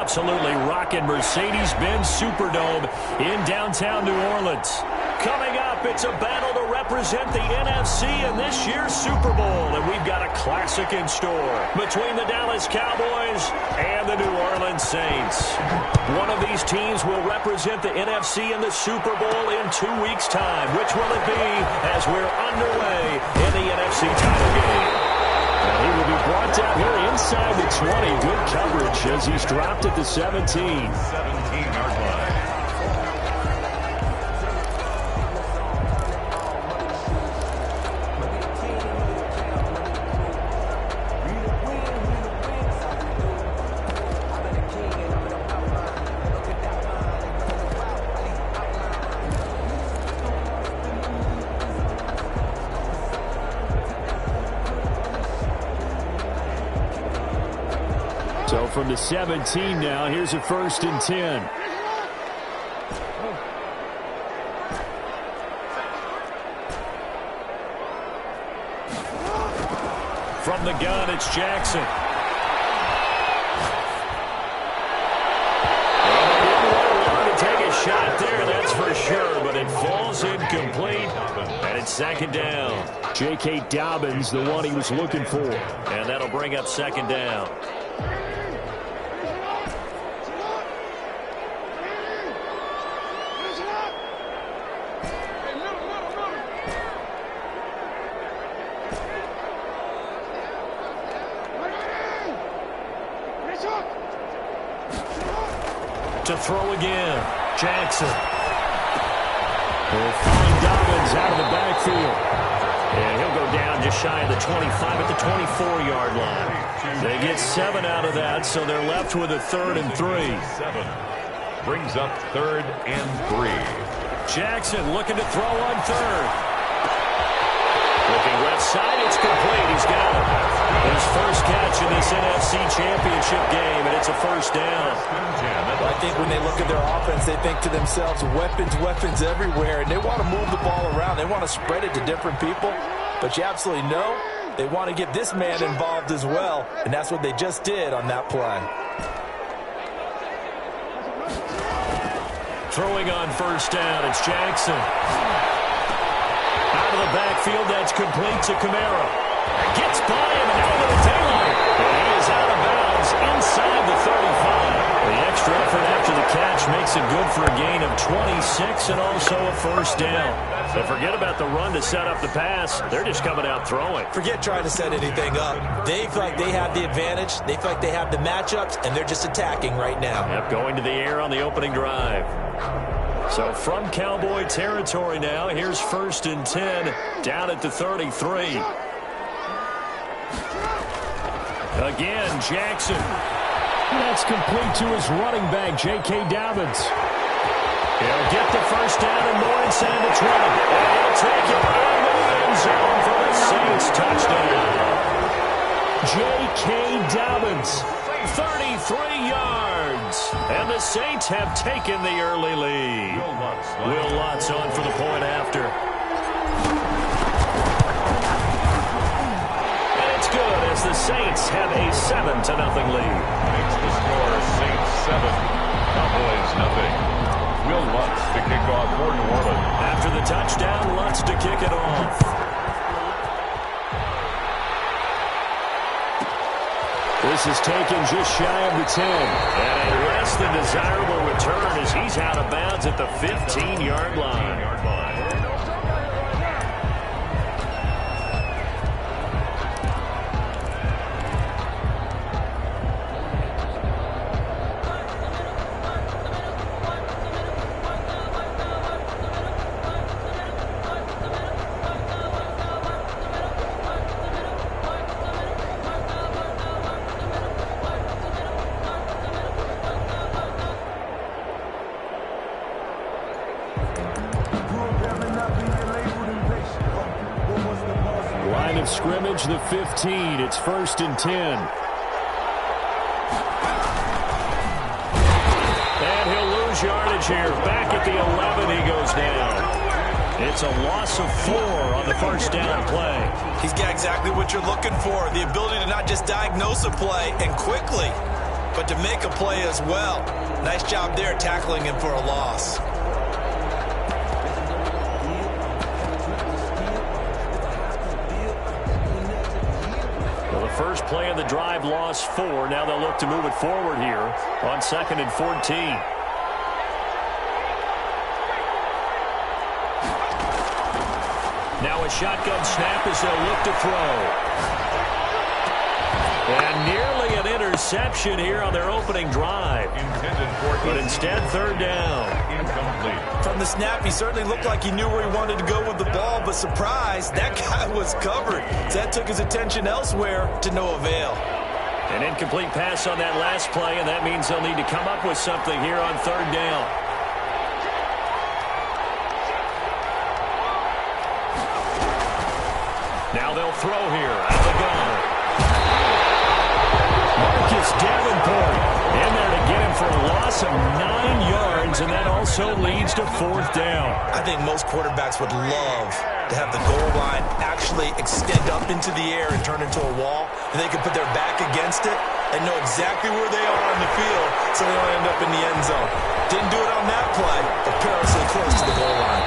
Absolutely rocking Mercedes-Benz Superdome in downtown New Orleans. Coming up, it's a battle to represent the NFC in this year's Super Bowl, and we've got a classic in store between the Dallas Cowboys and the New Orleans Saints. One of these teams will represent the NFC in the Super Bowl in 2 weeks' time. Which will it be as we're underway in the NFC title game? And he will be brought down here inside the 20. Good coverage as he's dropped at the 17. 17-yard line. So from the 17 now, here's a 1st and 10. From the gun, it's Jackson. To take a shot there, that's for sure, but it falls incomplete, and it's 2nd down. J.K. Dobbins, the one he was looking for, and that'll bring up 2nd down. To throw again, Jackson. Will find Dobbins out of the backfield. And he'll go down just shy of the 25 at the 24-yard line. They get 7 out of that, so they're left with a 3rd and 3. 7 brings up 3rd and 3. Jackson looking to throw on 3rd. Looking left side, it's complete. He's got it. His first catch in this NFC Championship game, and it's a 1st down. I think when they look at their offense, they think to themselves, weapons everywhere, and they want to move the ball around. They want to spread it to different people, but you absolutely know they want to get this man involved as well, and that's what they just did on that play. Throwing on 1st down, it's Jackson. Out of the backfield, that's complete to Kamara. Gets by him and over the daylight. And he is out of bounds inside the 35. The extra effort after the catch makes it good for a gain of 26 and also a 1st down. So forget about the run to set up the pass. They're just coming out throwing. Forget trying to set anything up. They feel like they have the advantage. They feel like they have the matchups, and they're just attacking right now. Yep, going to the air on the opening drive. So from Cowboy territory now, here's 1st and 10 down at the 33. Again, Jackson. That's complete to his running back, J.K. Dobbins. He'll get the 1st down and more inside the 20. And he'll take it in the end zone for the Saints touchdown. J.K. Dobbins, 33 yards. And the Saints have taken the early lead. Will Lutz on for the point after. As the Saints have a 7-0 lead. Makes the score Saints 7, Cowboys 0. Will Lutz to kick off for New Orleans. After the touchdown, Lutz to kick it off. This is taken just shy of the 10. And a less than desirable return as he's out of bounds at the 15-yard line. Line of scrimmage, the 15. It's 1st and 10. And he'll lose yardage here. Back at the 11, he goes down. It's a loss of 4 on the 1st down play. He's got exactly what you're looking for, the ability to not just diagnose a play and quickly but to make a play as well. Nice job there tackling him for a loss. Well, the first play of the drive lost 4. Now they'll look to move it forward here on 2nd and 14. Now a shotgun snap as they'll look to throw. And nearly an interception here on their opening drive. But instead, 3rd down. Incomplete. From the snap, he certainly looked like he knew where he wanted to go with the ball, but surprise, that guy was covered. That took his attention elsewhere to no avail. An incomplete pass on that last play, and that means they'll need to come up with something here on 3rd down. Now they'll throw here out of the gun. Marcus Davenport in there to get him for a loss of 9 yards, and that also leads to 4th down. I think most quarterbacks would love to have the goal line actually extend up into the air and turn into a wall, and they can put their back against it and know exactly where they are on the field so they don't end up in the end zone. Didn't do it on that play, but perilously close to the goal line.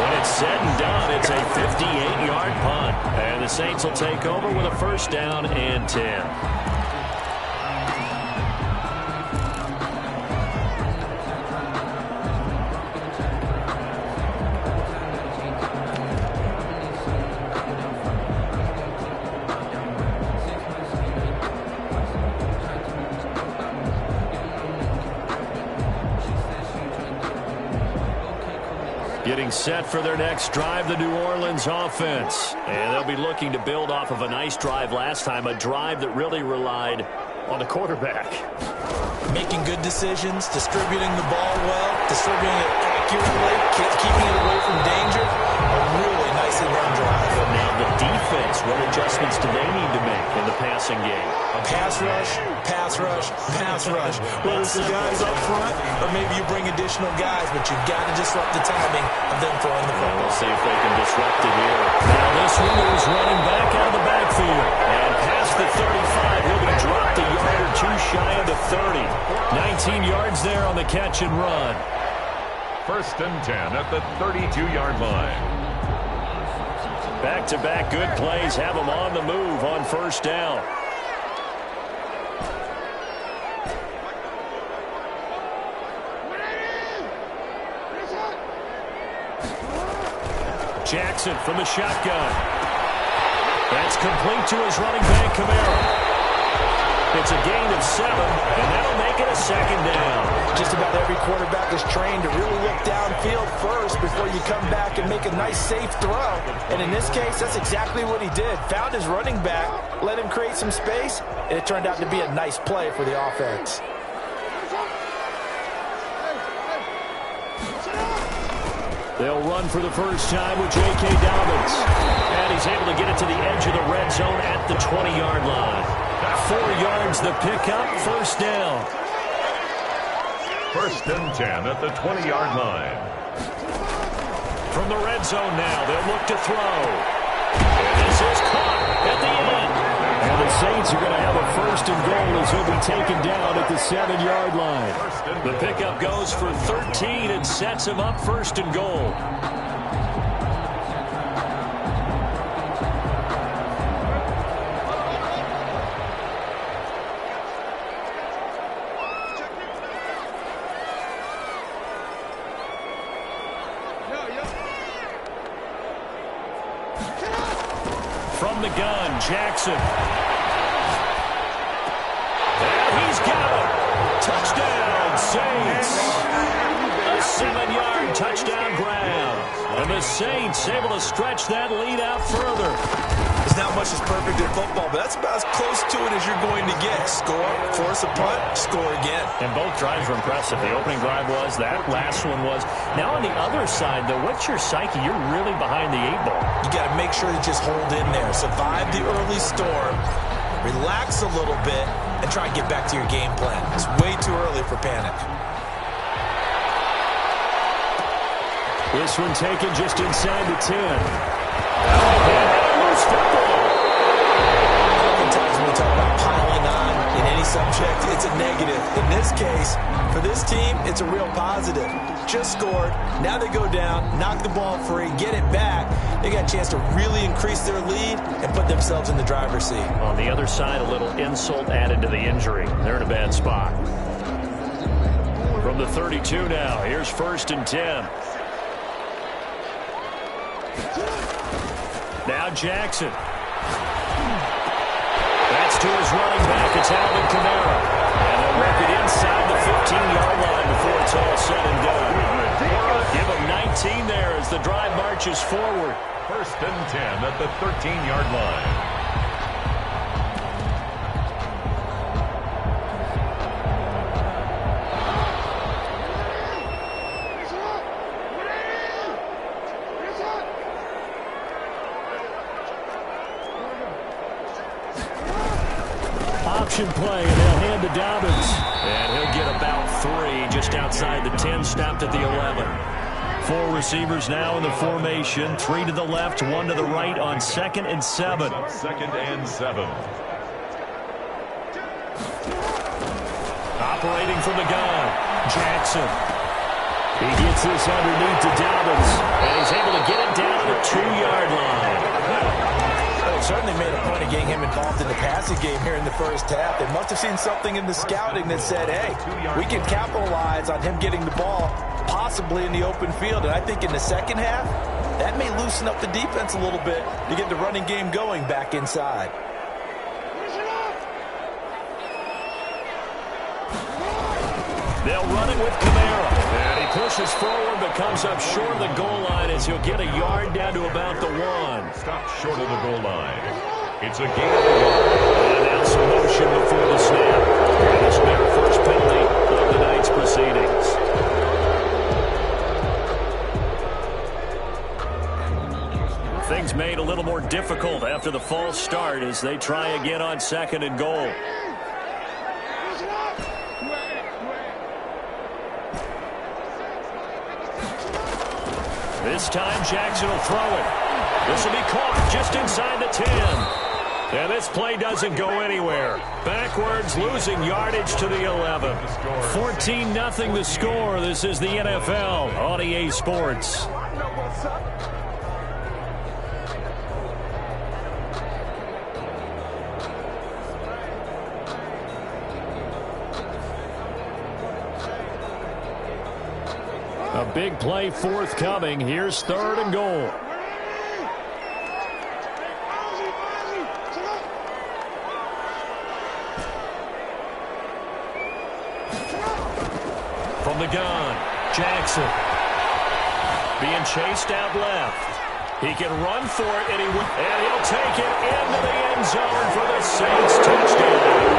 When it's said and done, it's a 58-yard punt, and the Saints will take over with a 1st down and 10. Getting set for their next drive, the New Orleans offense. And they'll be looking to build off of a nice drive last time, a drive that really relied on the quarterback. Making good decisions, distributing the ball well, distributing it accurately, keeping it away from danger. A really nicely run drive. Now the defense, what adjustments do they need to make in the passing game? A pass rush, pass rush, pass rush. Whether it's the guys up front or maybe you bring additional guys, but you've got to disrupt the timing of them throwing the football. We'll see if they can disrupt it here. Now this one is running back out of the backfield. And past the 35, he'll be dropped a yard or two shy of the 30. 19 yards there on the catch and run. 1st and 10 at the 32-yard line. Back-to-back good plays have them on the move on 1st down. Jackson from the shotgun. That's complete to his running back, Kamara. It's a gain of 7, and that'll make it a 2nd down. Just about every quarterback is trained to really look downfield first before you come back and make a nice, safe throw. And in this case, that's exactly what he did. Found his running back, let him create some space, and it turned out to be a nice play for the offense. They'll run for the first time with J.K. Dobbins. And he's able to get it to the edge of the red zone at the 20-yard line. 4 yards the pickup, 1st down. 1st and 10 at the 20-yard line. From the red zone now, they'll look to throw. And this is caught at the end. And the Saints are going to have a 1st and goal as he'll be taken down at the 7-yard line. The pickup goes for 13 and sets him up 1st and goal. From the gun, Jackson. And he's got it. Touchdown, Saints. A 7-yard touchdown grab. And the Saints able to stretch that lead out further. There's not much that's perfect in football, but that's about as close to it as you're going to get. Score, force a punt, score again. And both drives were impressive. The opening drive was, that last one was. Now on the other side, though, what's your psyche? You're really behind the 8 ball. You got to make sure to just hold in there. Survive the early storm, relax a little bit, and try and get back to your game plan. It's way too early for panic. This one taken just inside the 10. And loose football. Oftentimes when we talk about piling on in any subject, it's a negative. In this case, for this team, it's a real positive. Just scored. Now they go down, knock the ball free, get it back. They got a chance to really increase their lead and put themselves in the driver's seat. On the other side, a little insult added to the injury. They're in a bad spot. From the 32 now, here's 1st and 10. Now Jackson. That's to his running back. It's Alvin Kamara. And they'll work it inside the 15-yard line before it's all said and done. Give him 19 there as the drive marches forward. 1st and 10 at the 13-yard line. Option play, and they'll hand to Dobbins. And he'll get about 3 just outside the 10, stopped at the 11. 4 receivers now in the formation. 3 to the left, 1 to the right on 2nd and 7. 2nd and 7. Operating from the gun, Jackson. He gets this underneath to Dobbins, and he's able to get it down to the 2-yard line. Well, certainly made a point of getting him involved in the passing game here in the first half. They must have seen something in the scouting that said, hey, we can capitalize on him getting the ball possibly in the open field. And I think in the second half, that may loosen up the defense a little bit to get the running game going back inside. They'll run it with Kamara. And he pushes forward but comes up short of the goal line as he'll get a yard down to about the 1. Stop short of the goal line. It's a gain of a yard. And now some motion before the snap. And this will be our first penalty of the night's proceedings. Things made a little more difficult after the false start as they try again on 2nd and goal. This time Jackson will throw it. This will be caught just inside the 10. And this play doesn't go anywhere. Backwards, losing yardage to the 11. 14-0 the score. This is the NFL on EA Sports. A big play forthcoming. Here's 3rd and goal. From the gun, Jackson. Being chased out left. He can run for it, and he'll take it into the end zone for the Saints touchdown.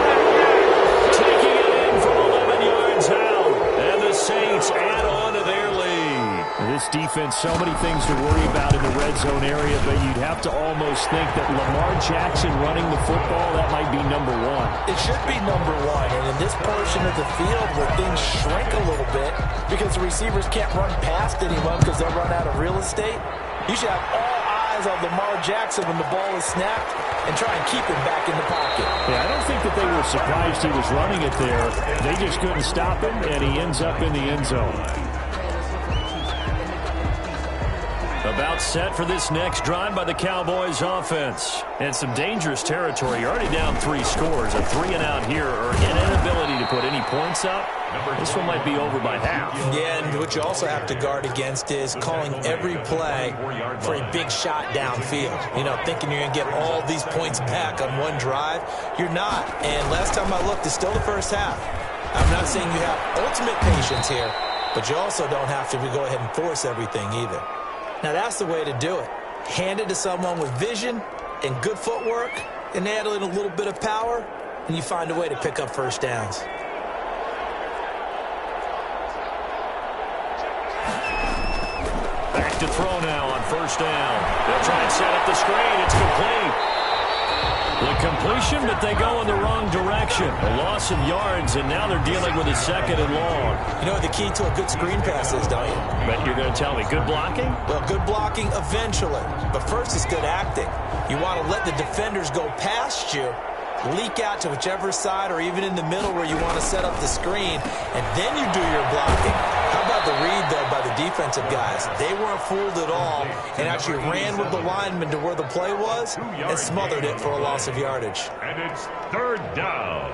Taking it in from 11 yards out. And the Saints add on to their lead. This defense, so many things to worry about in the red zone area, but you'd have to almost think that Lamar Jackson running the football, that might be number 1. It should be number 1, and in this portion of the field where things shrink a little bit because the receivers can't run past anyone because they'll run out of real estate, you should have all eyes on Lamar Jackson when the ball is snapped and try and keep him back in the pocket. Yeah, I don't think that they were surprised he was running it there. They just couldn't stop him, and he ends up in the end zone. About set for this next drive by the Cowboys offense. And some dangerous territory. You're already down 3 scores. A 3-and-out here or an inability to put any points up. This one might be over by half. Yeah, and what you also have to guard against is calling every play for a big shot downfield. You know, thinking you're going to get all these points back on one drive. You're not. And last time I looked, it's still the first half. I'm not saying you have ultimate patience here, but you also don't have to go ahead and force everything either. Now, that's the way to do it. Hand it to someone with vision and good footwork, and add in a little bit of power, and you find a way to pick up first downs. Back to throw now on 1st down. They'll try and set up the screen. It's complete. The completion, but they go in the wrong direction. A loss of yards, and now they're dealing with a 2nd and long. You know what the key to a good screen pass is, don't you? But you're going to tell me good blocking? Well, good blocking eventually. But first is good acting. You want to let the defenders go past you leak out to whichever side or even in the middle where you want to set up the screen, and then you do your blocking. How about the read, though, by the defensive guys? They weren't fooled at all and actually ran with the lineman to where the play was and smothered it for a loss of yardage. And it's third down.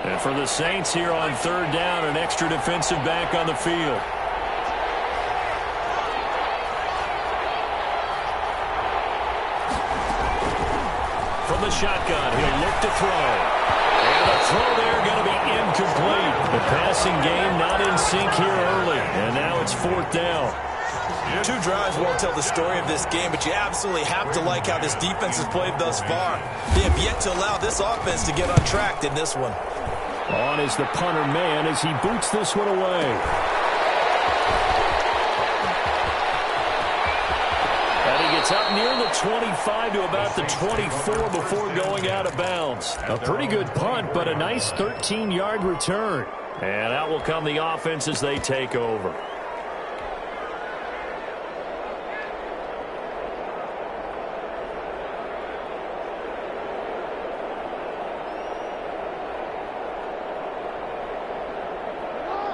And for the Saints here on third down, an extra defensive back on the field. From the shotgun, he'll look to throw. And the throw there going to be incomplete. The passing game not in sync here early. And now it's fourth down. Two drives won't tell the story of this game, but you absolutely have to like how this defense has played thus far. They have yet to allow this offense to get on track in this one. On is the punter man as he boots this one away. And he gets up near the 25 to about the 24 before going out of bounds. A pretty good punt, but a nice 13-yard return. And out will come the offense as they take over.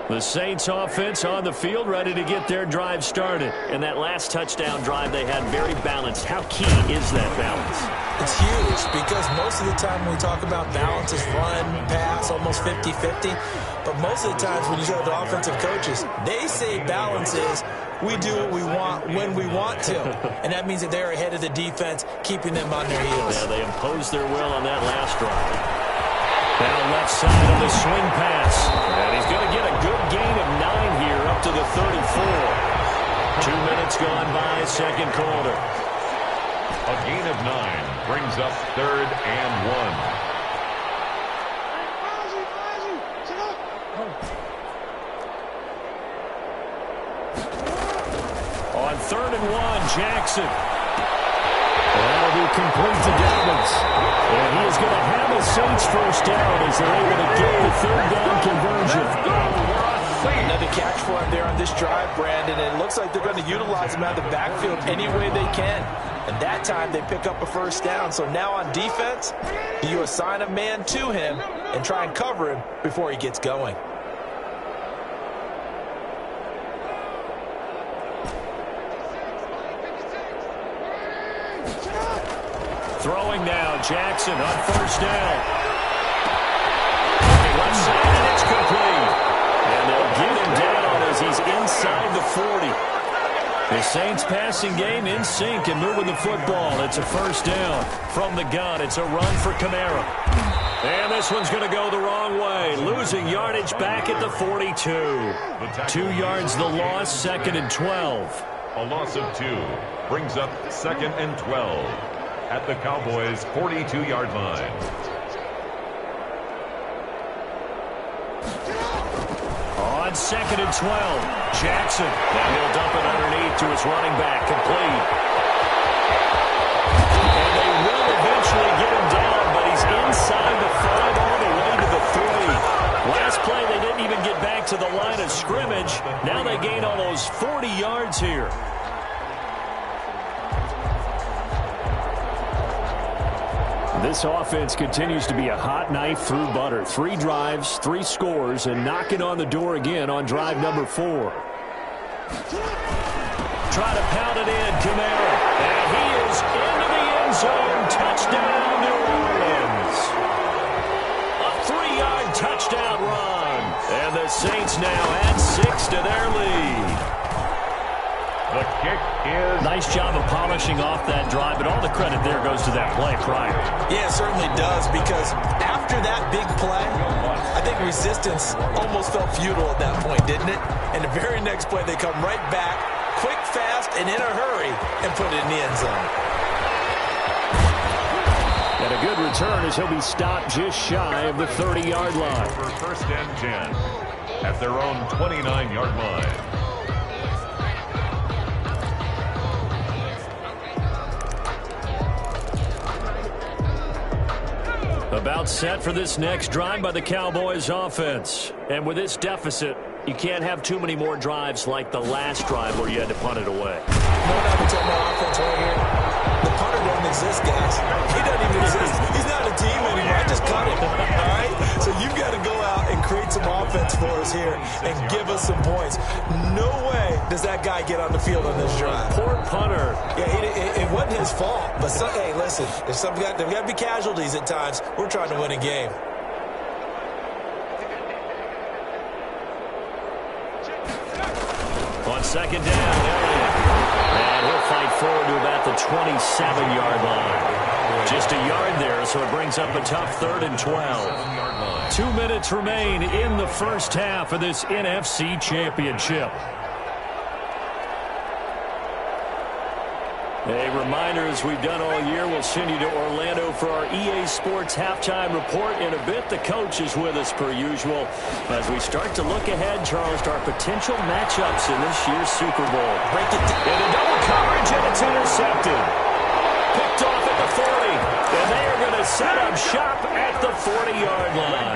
The Saints offense on the field, ready to get their drive started. And that last touchdown drive they had very balanced. How key is that balance? It's huge because most of the time when we talk about balance is run, pass, almost 50-50. But most of the times when you go to offensive coaches, they say balance is we do what we want when we want to. And that means that they're ahead of the defense, keeping them on their heels. Yeah, they imposed their will on that last drive. Down left side of the swing pass. And he's going to get a good gain of 9 here up to the 34. 2 minutes gone by, second quarter. A gain of 9 brings up third and 1. On third and 1, Jackson. That'll be complete to Dobbins. And he is going to have a Saints first down as they're able to get the third down conversion. Another catch for him there on this drive, Brandon. And it looks like they're going to utilize him out of the backfield any way they can. And that time they pick up a first down. So now on defense, do you assign a man to him and try and cover him before he gets going? Throwing now, Jackson on first down. Left side, and it's complete. And they'll get him down as he's inside the 40. The Saints passing game in sync and moving the football. It's a first down. From the gun, it's a run for Kamara. And this one's going to go the wrong way. Losing yardage back at the 42. 2 yards the loss, second and 12. A loss of 2 brings up second and 12. At the Cowboys' 42-yard line. On second and 12, Jackson. Now he'll dump it underneath to his running back, complete. And they will eventually get him down, but he's inside the 5 all the way to the 3. Last play, they didn't even get back to the line of scrimmage. Now they gain almost 40 yards here. This offense continues to be a hot knife through butter. 3 drives, 3 scores, and knocking on the door again on drive number 4. Try to pound it in, Kamara. And he is into the end zone. Touchdown, New Orleans. A 3-yard touchdown run. And the Saints now add 6 to their lead. The kick is... Nice job of polishing off that drive, but all the credit there goes to that play prior. Yeah, it certainly does, because after that big play, I think resistance almost felt futile at that point, didn't it? And the very next play, they come right back, quick, fast, and in a hurry, and put it in the end zone. And a good return as he'll be stopped just shy of the 30-yard line. For first and 10 at their own 29-yard line. About set for this next drive by the Cowboys offense. And with this deficit, you can't have too many more drives like the last drive where you had to punt it away. No number 10 offense right here. The punter doesn't exist, guys. He doesn't even exist. He's not a team anymore. I just cut him. All right? So you've got to go out and create some offense for us here and give us some points. No way does that guy get on the field on this drive. Poor punter. Yeah, it wasn't his fault. But, hey, listen, there's got to be casualties at times. We're trying to win a game. On second down, Elliott. And he'll fight forward to about the 27-yard line. Just a yard there, so it brings up a tough 3rd and 12. 2 minutes remain in the first half of this NFC Championship. A reminder, as we've done all year, we'll send you to Orlando for our EA Sports halftime report. In a bit, the coach is with us per usual. As we start to look ahead, Charles, to our potential matchups in this year's Super Bowl. Break it down. In a double coverage, and it's intercepted. Picked off at the 40. And they are going to set up shop at the 40-yard line.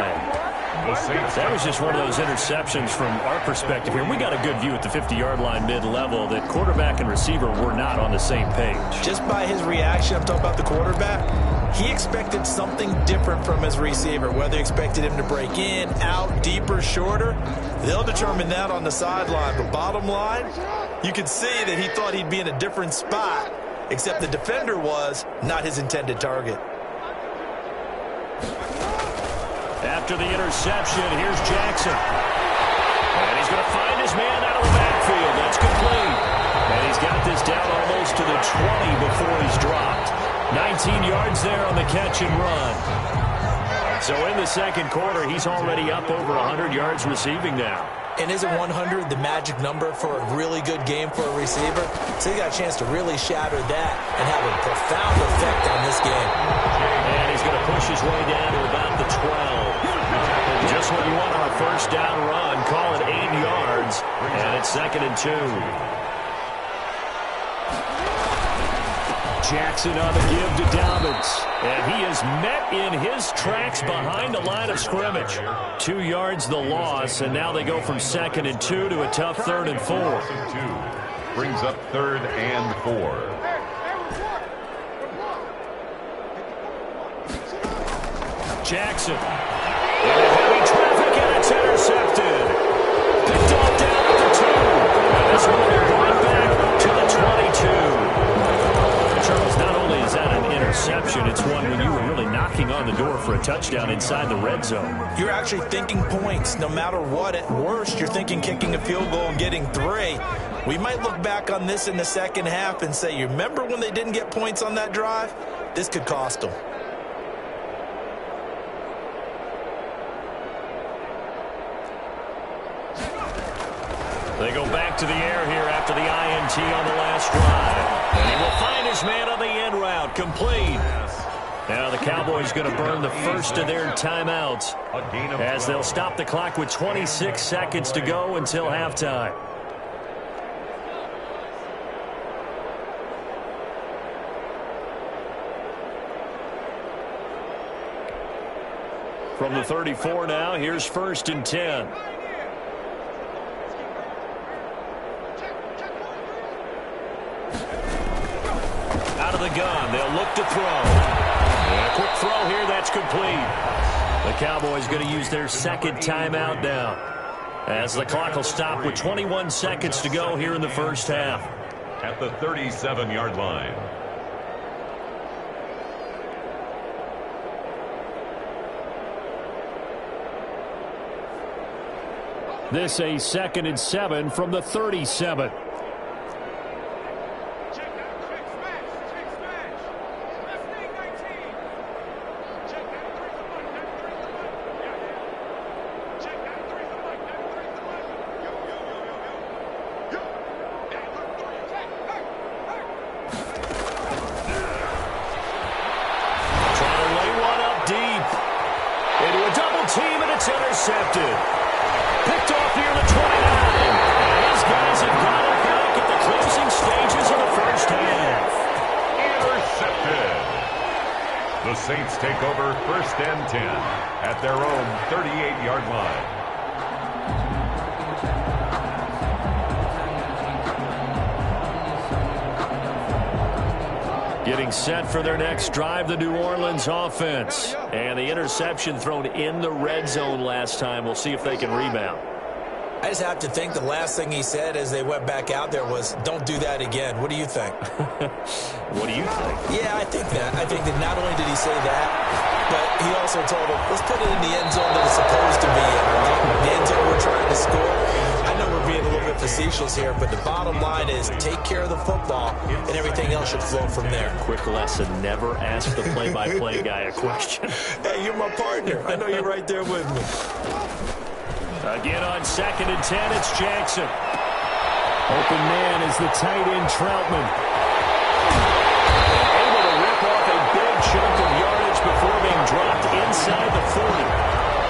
That was just one of those interceptions from our perspective here. We got a good view at the 50-yard line mid-level that quarterback and receiver were not on the same page. Just by his reaction, I'm talking about the quarterback, he expected something different from his receiver. Whether he expected him to break in, out, deeper, shorter, they'll determine that on the sideline. But bottom line, you can see that he thought he'd be in a different spot, except the defender was not his intended target. After the interception, here's Jackson. And he's going to find his man out of the backfield. That's complete. And he's got this down almost to the 20 before he's dropped. 19 yards there on the catch and run. So in the second quarter, he's already up over 100 yards receiving now. And isn't 100 the magic number for a really good game for a receiver? So he got a chance to really shatter that and have a profound effect on this game. And he's going to push his way down to about the 12. Just what you want on a first down run. Call it 8 yards. And it's 2nd and 2. Jackson on the give to Dobbins. And he is met in his tracks behind the line of scrimmage. 2 yards the loss, and now they go from 2nd and 2 to a tough 3rd and 4. Brings up 3rd and 4. Jackson. In heavy traffic, and it's intercepted. Picked off down at the 2. And this one will be brought back to the 22. Charles, not only is that an interception, it's one when you were really knocking on the door for a touchdown inside the red zone. You're actually thinking points. No matter what, at worst, you're thinking kicking a field goal and getting 3. We might look back on this in the second half and say, you remember when they didn't get points on that drive? This could cost them. They go back to the air here after the INT on the last drive. And he will find his man on the end route. Complete. Now the Cowboys going to burn the first of their timeouts as they'll stop the clock with 26 seconds to go until halftime. From the 34 now, here's 1st and 10. Out of the gun, they'll look to throw. And a quick throw here, that's complete. The Cowboys going to use their second timeout now, as the clock will stop with 21 seconds to go here in the first half. At the 37-yard line. This a 2nd and 7 from the 37. Intercepted. Picked off near the 29. And these guys have got it back at the closing stages of the first half. Intercepted. The Saints take over 1st and 10 at their own 38-yard line. Getting set for their next drive, the New Orleans offense. And the interception thrown in the red zone last time. We'll see if they can rebound. I just have to think the last thing he said as they went back out there was, don't do that again. What do you think? What do you think? Yeah, I think that. I think that not only did he say that, but he also told him, let's put it in the end zone that it's supposed to be in. The end zone we're trying to score. I know we're being a little bit facetious here, but the bottom line is take care of the football, and everything else should flow from there. Quick lesson, never ask the play-by-play guy a question. Hey, you're my partner. I know you're right there with me. Again on 2nd and 10, it's Jackson. Open man is the tight end, Troutman. Able to rip off a big chunk of yardage before being dropped inside the 40.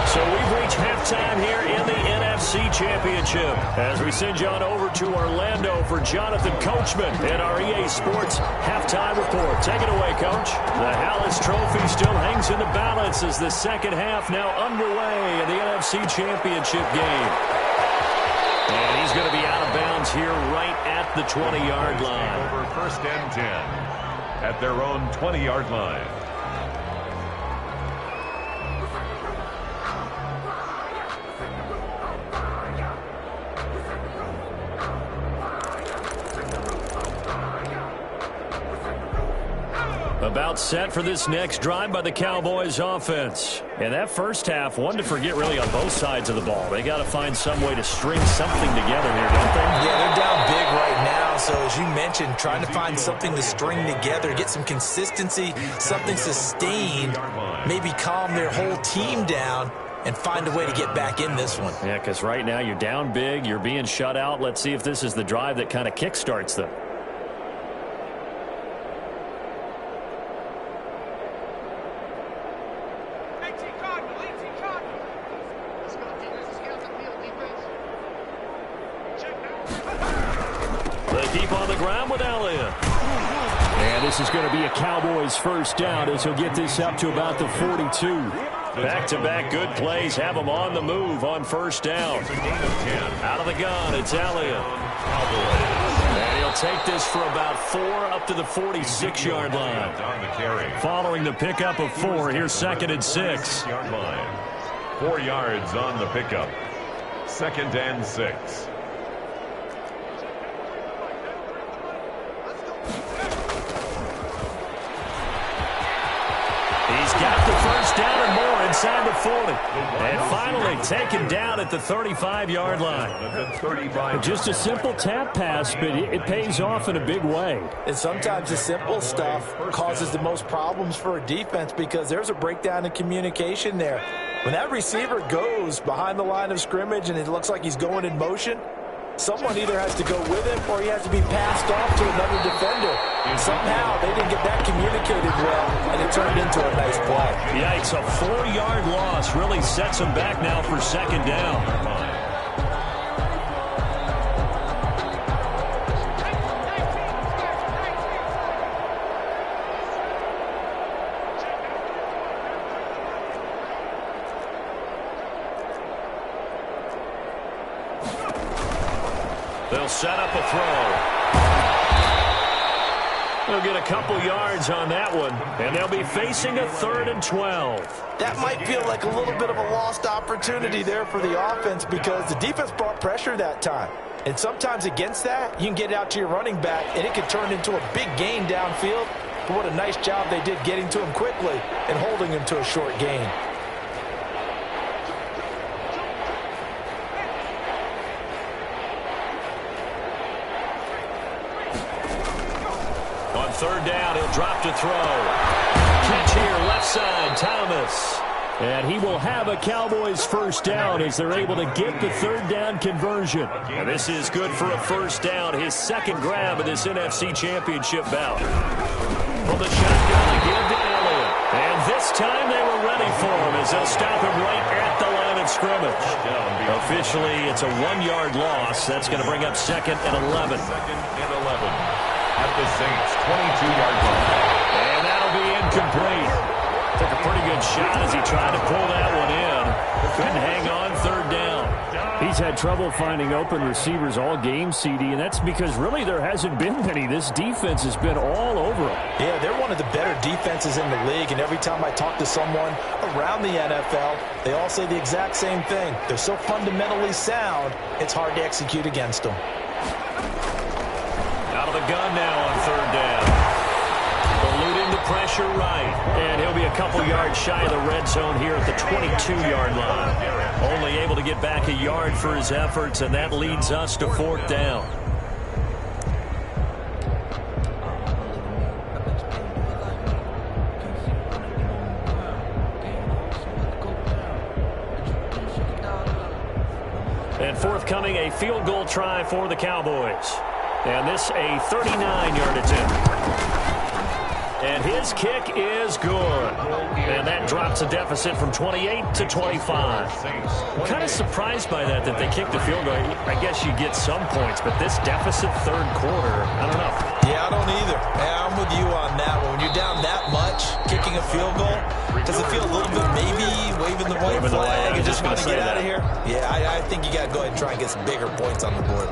So we've reached halftime here in the NFC Championship as we send you on over to Orlando for Jonathan Coachman and our EA Sports halftime report. Take it away, Coach. The Hallis Trophy still hangs in the balance as the second half now underway in the NFC Championship game. And he's going to be out of bounds here right at the 20-yard line. Over 1st and 10 at their own 20-yard line. About set for this next drive by the Cowboys offense. And that first half, one to forget really on both sides of the ball. They got to find some way to string something together here, don't they? Yeah, they're down big right now. So as you mentioned, trying to find something to string together, get some consistency, something sustained, maybe calm their whole team down and find a way to get back in this one. Yeah, because right now you're down big, you're being shut out. Let's see if this is the drive that kind of kickstarts them. Keep on the ground with Elliott. And this is going to be a Cowboys first down as he'll get this up to about the 42. Back-to-back good plays have him on the move on first down. Out of the gun, it's Elliott. And he'll take this for about 4 up to the 46-yard line. Following the pickup of 4, here's 2nd and 6. 4 yards on the pickup. 2nd and 6. He's got the first down and more inside the 40. And finally taken down at the 35-yard line. Just a simple tap pass, but it pays off in a big way. And sometimes the simple stuff causes the most problems for a defense because there's a breakdown in communication there. When that receiver goes behind the line of scrimmage and it looks like he's going in motion, someone either has to go with him or he has to be passed off to another defender. Somehow they didn't get that communicated well, and it turned into a nice play. Yikes, a 4-yard loss really sets them back now for 2nd down. They'll set up a throw. They'll get a couple yards on that one, and they'll be facing a 3rd and 12. That might feel like a little bit of a lost opportunity there for the offense because the defense brought pressure that time. And sometimes against that, you can get it out to your running back, and it can turn into a big gain downfield. But what a nice job they did getting to him quickly and holding him to a short gain. On 3rd down, he'll drop to throw. Catch here, left side, Thomas. And he will have a Cowboys first down as they're able to get the 3rd down conversion. And this is good for a first down, his 2nd grab of this NFC Championship bout. From the shotgun again to Elliott. And this time they were ready for him as they'll stop him right at the line of scrimmage. Officially, it's a 1-yard loss. That's going to bring up 2nd and 11. 2nd and 11. At the Saints' 22-yard line. And that'll be incomplete. Took a pretty good shot as he tried to pull that one in. Couldn't hang on 3rd down. He He's had trouble finding open receivers all game, CD, and that's because really there hasn't been many. This defense has been all over him. Yeah, they're one of the better defenses in the league, and every time I talk to someone around the NFL, they all say the exact same thing. They're so fundamentally sound, it's hard to execute against them. Out of the gun now on third down. Eluding the pressure right, and he'll be a couple yards shy of the red zone here at the 22-yard line. Only able to get back a yard for his efforts, and that leads us to fourth down. And forthcoming, a field goal try for the Cowboys. And this a 39-yard attempt. And his kick is good. And that drops a deficit from 28 to 25. I'm kind of surprised by that they kicked the field goal. I guess you get some points, but this deficit third quarter, I don't know. Yeah, I don't either. Yeah, I'm with you on that one. When you're down that much, kicking a field goal, does it feel a little bit maybe waving the white flag and just want to get out of here? Yeah, I think you got to go ahead and try and get some bigger points on the board.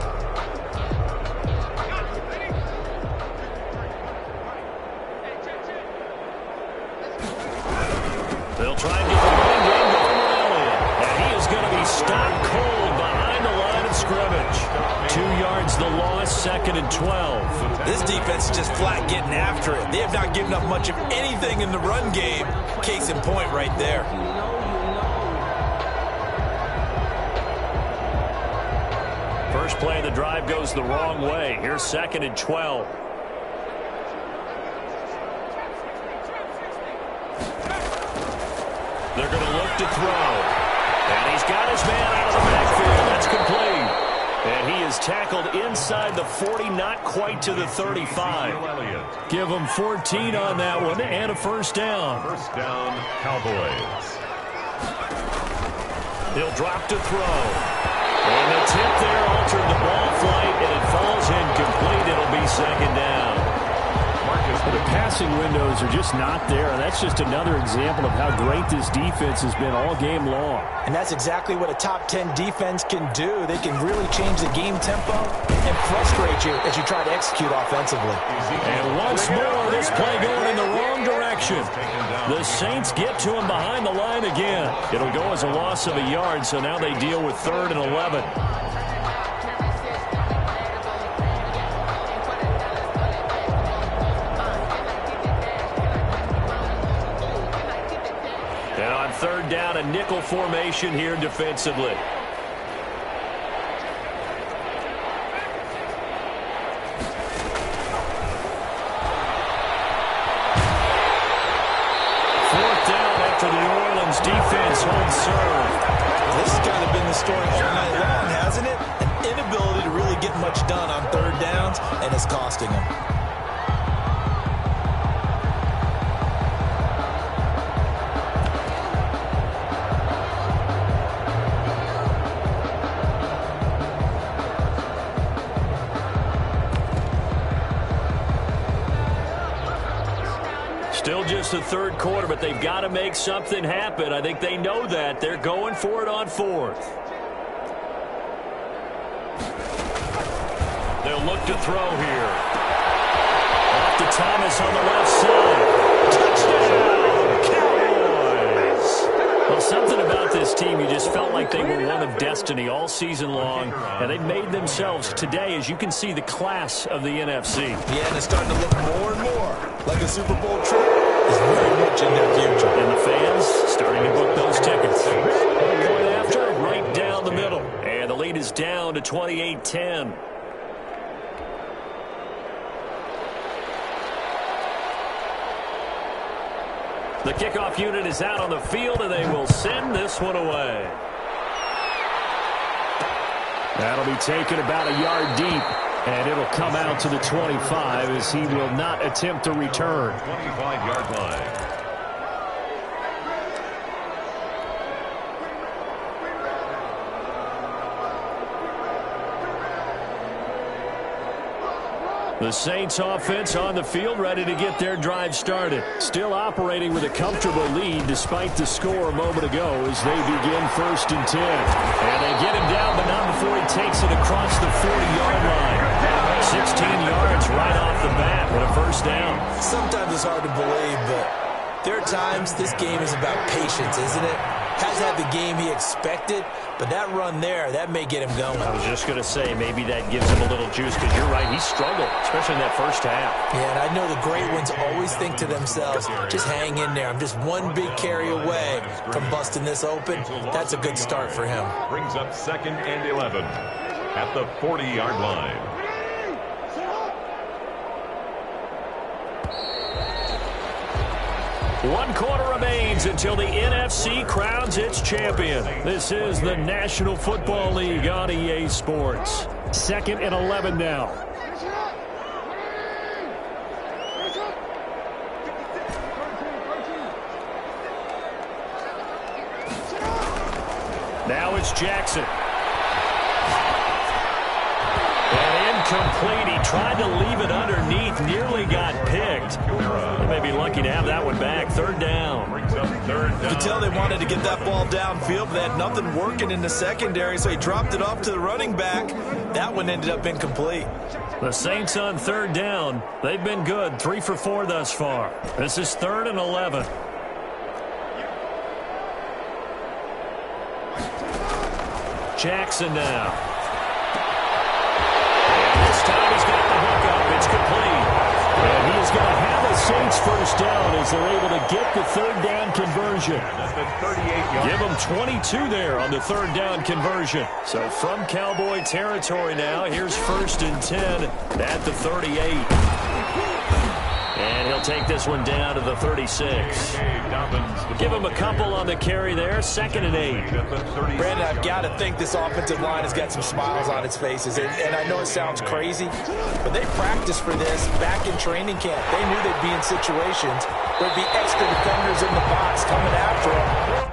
They'll try and get the running game going with Elliott. And he is going to be stopped cold behind the line of scrimmage. 2 yards the loss, second and 12. This defense is just flat getting after it. They have not given up much of anything in the run game. Case in point right there. First play of the drive goes the wrong way. Here's second and 12. They're going to look to throw. And he's got his man out of the backfield. That's complete. And he is tackled inside the 40, not quite to the 35. Give him 14 on that one and a first down. First down, Cowboys. He'll drop to throw. And the tip there altered the ball flight, and it falls incomplete. It'll be second down. The passing windows are just not there, and that's just another example of how great this defense has been all game long. And that's exactly what a top 10 defense can do. They can really change the game tempo and frustrate you as you try to execute offensively. And once more, this play going in the wrong direction. The Saints get to him behind the line again. It'll go as a loss of a yard, so now they deal with 3rd and 11. And on third down, a nickel formation here defensively. Fourth down after the New Orleans defense holds serve. This has kind of been the story all night long, hasn't it? An inability to really get much done on third downs, and it's costing them. Still just the third quarter, but they've got to make something happen. I think they know that. They're going for it on fourth. They'll look to throw here. Off to Thomas on the left side. Touchdown, Cowboys! Well, something about this team, you just felt like they were one of destiny all season long, and they made themselves today, as you can see, the class of the NFC. Yeah, and it's starting to look more and more like a Super Bowl trip is very much in their future. And the fans starting to book those tickets. Point after, right down the middle. And the lead is down to 28-10. The kickoff unit is out on the field, and they will send this one away. That'll be taken about a yard deep. And it'll come out to the 25 as he will not attempt to return. 25-yard line. The Saints offense on the field, ready to get their drive started. Still operating with a comfortable lead despite the score a moment ago as they begin 1st and 10. And they get him down, but not before he takes it across the 40-yard line. 16 yards right off the bat with a 1st down. Sometimes it's hard to believe, but there are times this game is about patience, isn't it? Hasn't had the game he expected, but that run there, that may get him going. I was just going to say, maybe that gives him a little juice, because you're right, he struggled, especially in that 1st half. Yeah, and I know the great ones always think to themselves, just hang in there. I'm just one big carry away from busting this open. That's a good start for him. Brings up 2nd and 11 at the 40-yard line. One quarter remains until the NFC crowns its champion. This is the National Football League on EA Sports. 2nd and 11 now. Now it's Jackson. And incomplete. He tried to leave it underneath, nearly got picked. They may be lucky to have that one back. 3rd down. You can tell they wanted to get that ball downfield, but they had nothing working in the secondary, so he dropped it off to the running back. That one ended up incomplete. The Saints on 3rd down. They've been good, 3 for 4 thus far. This is 3rd and 11. Jackson now. And this time he's got the hook up. It's complete. And he is going to have a Saints 1st down as they're able to get the 3rd down conversion. Give them 22 there on the 3rd down conversion. So from Cowboy territory now, here's 1st and 10 at the 38. And he'll take this one down to the 36. Give him a couple on the carry there. 2nd and 8. Brandon, I've got to think this offensive line has got some smiles on its faces. And I know it sounds crazy, but they practiced for this back in training camp. They knew they'd be in situations where there'd be extra defenders in the box coming after them.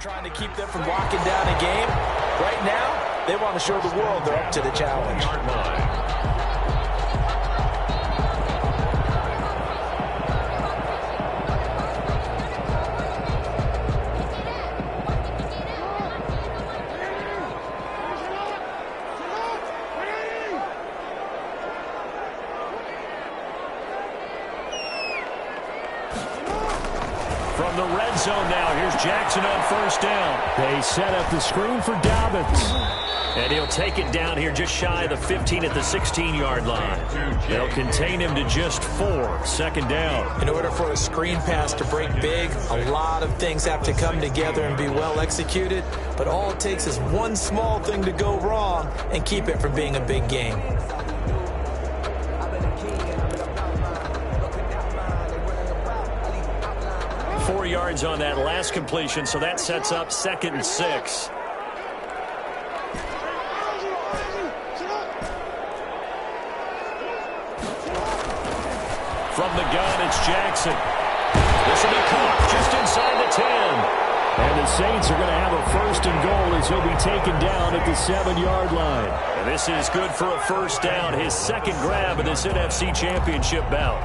Trying to keep them from locking down a game. Right now, they want to show the world they're up to the challenge. From the red zone now, here's Jackson on 1st down. They set up the screen for Dobbins. And he'll take it down here just shy of the 15 at the 16-yard line. They'll contain him to just 4. 2nd down. In order for a screen pass to break big, a lot of things have to come together and be well executed. But all it takes is one small thing to go wrong and keep it from being a big game. Yards on that last completion, so that sets up 2nd and 6. From the gun, it's Jackson. This will be caught just inside the 10. And the Saints are going to have a first and goal as he'll be taken down at the 7-yard line. And this is good for a first down, his second grab in this NFC Championship bout.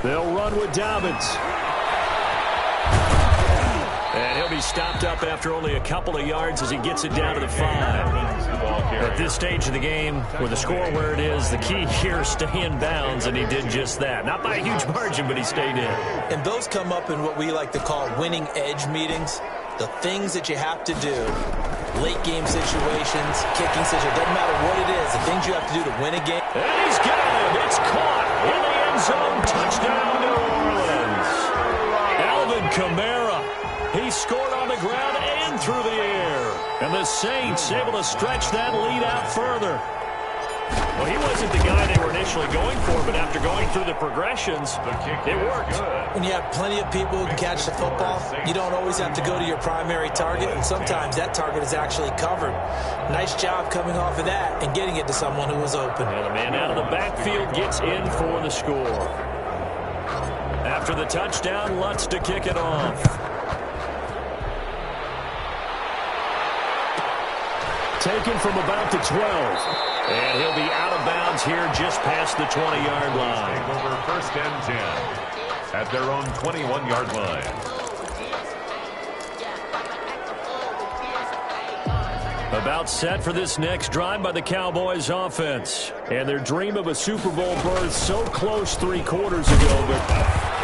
They'll run with Dobbins. And he'll be stopped up after only a couple of yards as he gets it down to the 5. At this stage of the game, with the score where it is, the key here is stay in bounds, and he did just that. Not by a huge margin, but he stayed in. And those come up in what we like to call winning edge meetings. The things that you have to do, late game situations, kicking situations, doesn't matter what it is, the things you have to do to win a game. And he's got it. It's caught in the end zone. Touchdown, New Orleans. Alvin Kamara. He scored on the ground and through the air. And the Saints able to stretch that lead out further. Well, he wasn't the guy they were initially going for, but after going through the progressions, it worked. When you have plenty of people who can catch the football, you don't always have to go to your primary target, and sometimes that target is actually covered. Nice job coming off of that and getting it to someone who was open. And the man out of the backfield gets in for the score. After the touchdown, Lutz to kick it off. Taken from about the 12. And he'll be out of bounds here just past the 20-yard line. Over first and 10 at their own 21-yard line. About set for this next drive by the Cowboys offense. And their dream of a Super Bowl berth so close 3 quarters ago, but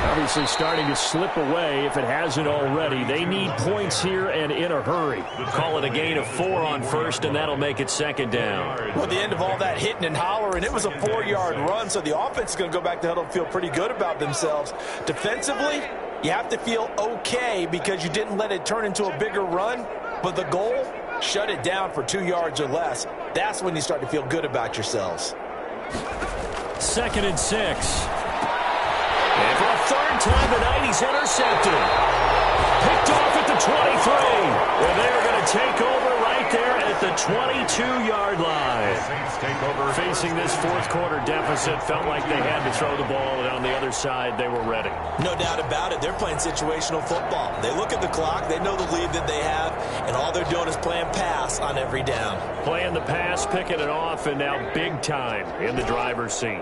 obviously starting to slip away if it hasn't already. They need points here and in a hurry. Call it a gain of 4 on first, and that'll make it second down. Well, at the end of all that hitting and hollering, it was a 4-yard run, so the offense is going to go back to huddle and feel pretty good about themselves. Defensively, you have to feel okay because you didn't let it turn into a bigger run, but the goal, shut it down for 2 yards or less. That's when you start to feel good about yourselves. 2nd and 6. And for a third time tonight, he's intercepted. Picked off at the 23. And they're going to take over right there at the 22-yard line. Saints take over. Facing this fourth quarter deficit, felt like they had to throw the ball, and on the other side, they were ready. No doubt about it. They're playing situational football. They look at the clock, they know the lead that they have, and all they're doing is playing pass on every down. Playing the pass, picking it off, and now big time in the driver's seat.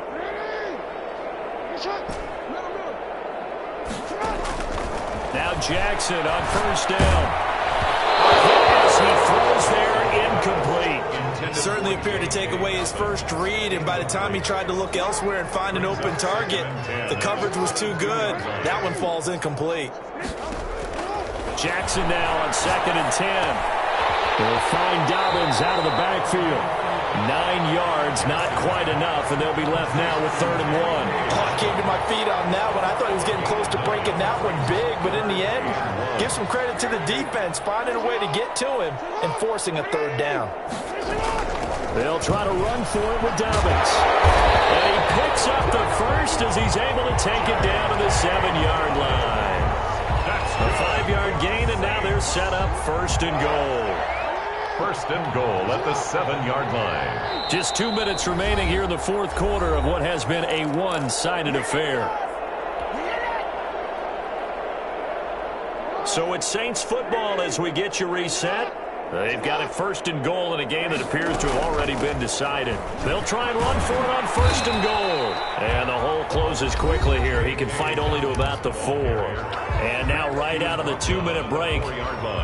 Now Jackson on first down. As he throws there, incomplete. Certainly appeared to take away his first read, and by the time he tried to look elsewhere and find an open target, the coverage was too good. That one falls incomplete. Jackson now on 2nd and 10. They'll find Dobbins out of the backfield. 9 yards, not quite enough, and they'll be left now with 3rd and 1. Oh, I came to my feet on that one. I thought he was getting close to breaking that one big, but in the end, give some credit to the defense, finding a way to get to him and forcing a 3rd down. They'll try to run for it with Dobbins. And he picks up the first as he's able to take it down to the 7-yard line. That's a 5-yard gain, and now they're set up 1st and goal. 1st and goal at the 7-yard line. Just 2 minutes remaining here in the fourth quarter of what has been a one-sided affair. So it's Saints football as we get you reset. They've got it 1st and goal in a game that appears to have already been decided. They'll try and run for it on 1st and goal. And the hole closes quickly here. He can fight only to about the 4. And now right out of the 2-minute break,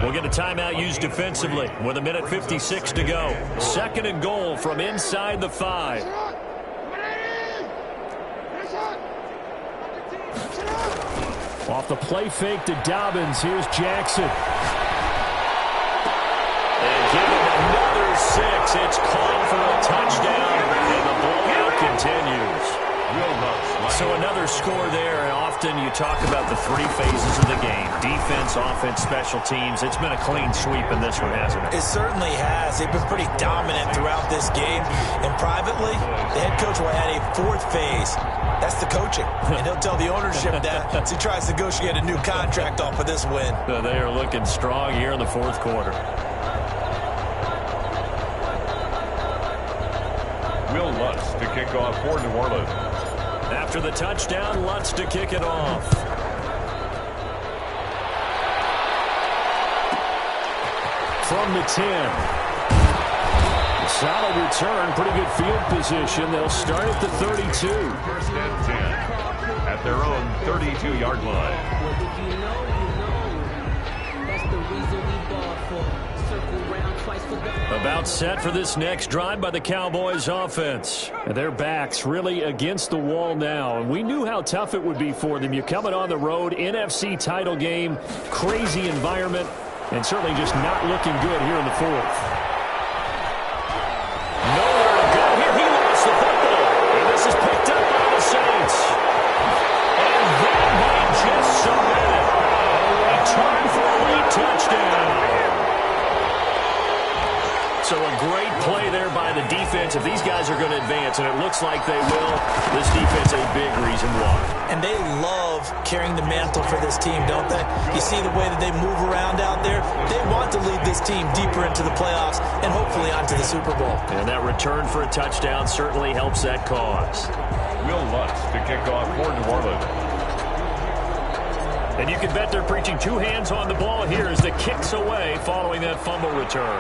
we'll get a timeout used defensively with 1:56 to go. 2nd and goal from inside the 5. Off the play fake to Dobbins, here's Jackson. And give him another 6. It's caught for a touchdown, and the blowout continues. So another score there, off often you talk about the three phases of the game: defense, offense, special teams. It's been a clean sweep in this one, hasn't it? It certainly has. They've been pretty dominant throughout this game. And privately, the head coach will add a fourth phase. That's the coaching. And he'll tell the ownership that as he tries to negotiate a new contract off of this win. So they are looking strong here in the fourth quarter. Will Lutz to kick off for New Orleans. After the touchdown, Lutz to kick it off. From the 10. Solid return, pretty good field position. They'll start at the 32. First and 10 at their own 32-yard line. About set for this next drive by the Cowboys offense. And their backs really against the wall now. And we knew how tough it would be for them. You're coming on the road, NFC title game, crazy environment, and certainly just not looking good here in the fourth. Nowhere to go here. He lost the football. And this is picked up by the Saints. And that might just submit it. A return for a late touchdown. So a great play there by the defense. If these guys are going to advance, and it looks like they will, this defense a big reason why. And they love carrying the mantle for this team, don't they? You see the way that they move around out there? They want to lead this team deeper into the playoffs and hopefully onto the Super Bowl. And that return for a touchdown certainly helps that cause. Will Lutz to kick off for New Orleans. And you can bet they're preaching two hands on the ball here as the kick's away following that fumble return.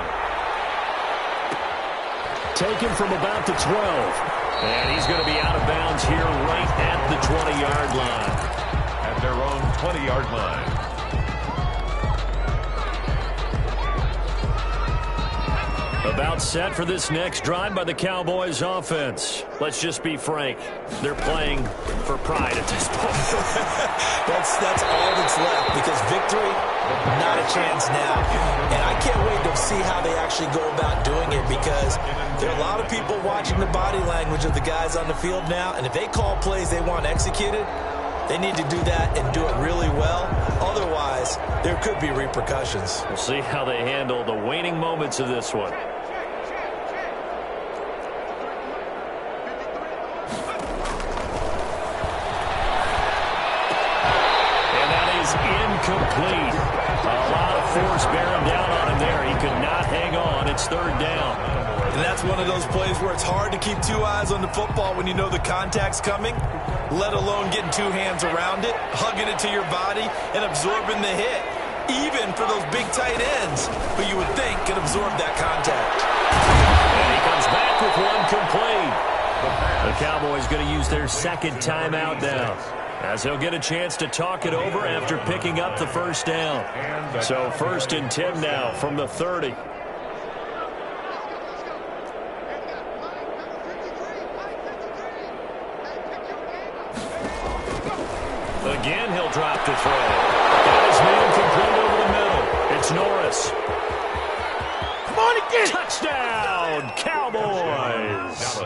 Taken from about the 12. And he's going to be out of bounds here right at the 20-yard line. At their own 20-yard line. About set for this next drive by the Cowboys offense. Let's just be frank. They're playing for pride at this point. That's all that's left, because victory, not a chance now. And I can't wait to see how they actually go about doing it, because there are a lot of people watching the body language of the guys on the field now, and if they call plays they want executed, they need to do that and do it really well. Otherwise, there could be repercussions. We'll see how they handle the waning moments of this one. Incomplete. A lot of force bearing down on him there. He could not hang on. It's third down. And that's one of those plays where it's hard to keep two eyes on the football when you know the contact's coming, let alone getting two hands around it, hugging it to your body, and absorbing the hit, even for those big tight ends who you would think could absorb that contact. And he comes back with one complete. The Cowboys going to use their second timeout now, as he'll get a chance to talk it over after picking up the first down. So 1st and 10 now from the 30. Again, he'll drop to throw. Got his man complete over the middle. It's Norris. Come on again. Touchdown, Cowboys.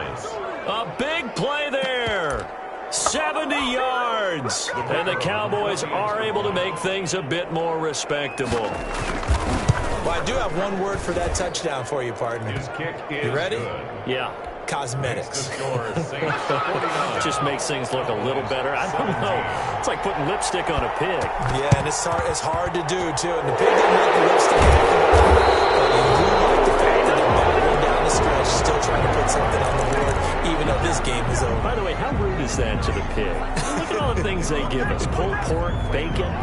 A big play there. 70 yards. And the Cowboys are able to make things a bit more respectable. Well, I do have one word for that touchdown for you, partner. His kick is You ready? good. Yeah. Cosmetics. Just makes things look a little better. I don't know. It's like putting lipstick on a pig. Yeah, and it's hard to do, too. And the pig didn't like the lipstick. But you do like the fact that they're battling down the stretch, still trying to put something on the board, even though this game is over. By the way, how rude is that to the pig? Look at all the things they give us. Pulled pork, bacon.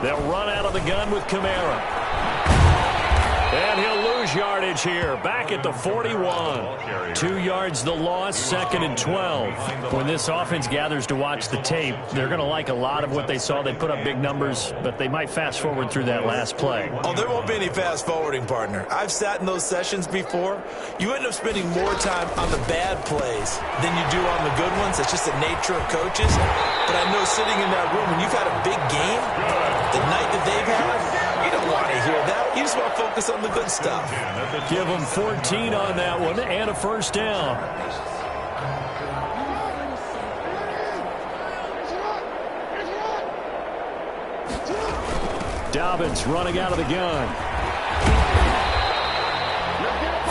They'll run out of the gun with Kamara. And he'll lose yardage here. Back at the 41. 2 yards the loss, 2nd and 12. When this offense gathers to watch the tape, they're going to like a lot of what they saw. They put up big numbers, but they might fast forward through that last play. Oh, there won't be any fast forwarding, partner. I've sat in those sessions before. You end up spending more time on the bad plays than you do on the good ones. It's just the nature of coaches. But I know sitting in that room, when you've had a big game, the night that they've had, you don't want to hear that. You just want to focus focus on the good stuff. Give them 14 on that one and a first down. Dobbins running out of the gun.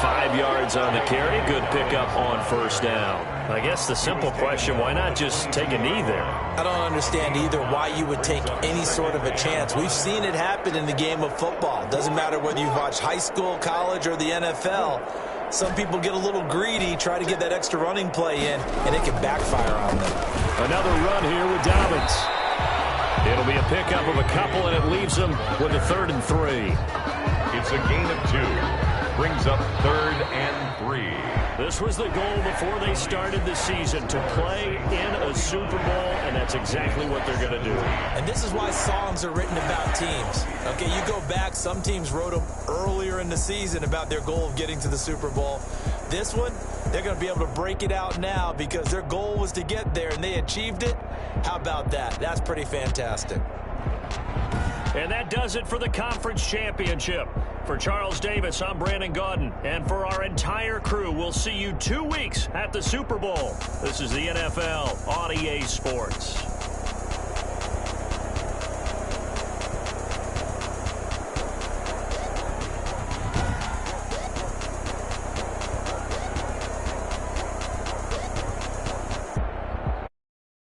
5 yards on the carry. Good pickup on first down. I guess the simple question, why not just take a knee there? I don't understand either why you would take any sort of a chance. We've seen it happen in the game of football. Doesn't matter whether you've watched high school, college, or the NFL. Some people get a little greedy, try to get that extra running play in, and it can backfire on them. Another run here with Dobbins. It'll be a pickup of a couple, and it leaves them with a 3rd and 3. It's a gain of 2. Brings up 3rd and 3. This was the goal before they started the season, to play in a Super Bowl, and that's exactly what they're going to do. And this is why songs are written about teams. Okay, you go back, some teams wrote them earlier in the season about their goal of getting to the Super Bowl. This one, they're going to be able to break it out now because their goal was to get there, and they achieved it. How about that? That's pretty fantastic. And that does it for the conference championship. For Charles Davis, I'm Brandon Gaudin. And for our entire crew, we'll see you 2 weeks at the Super Bowl. This is the NFL on EA Sports.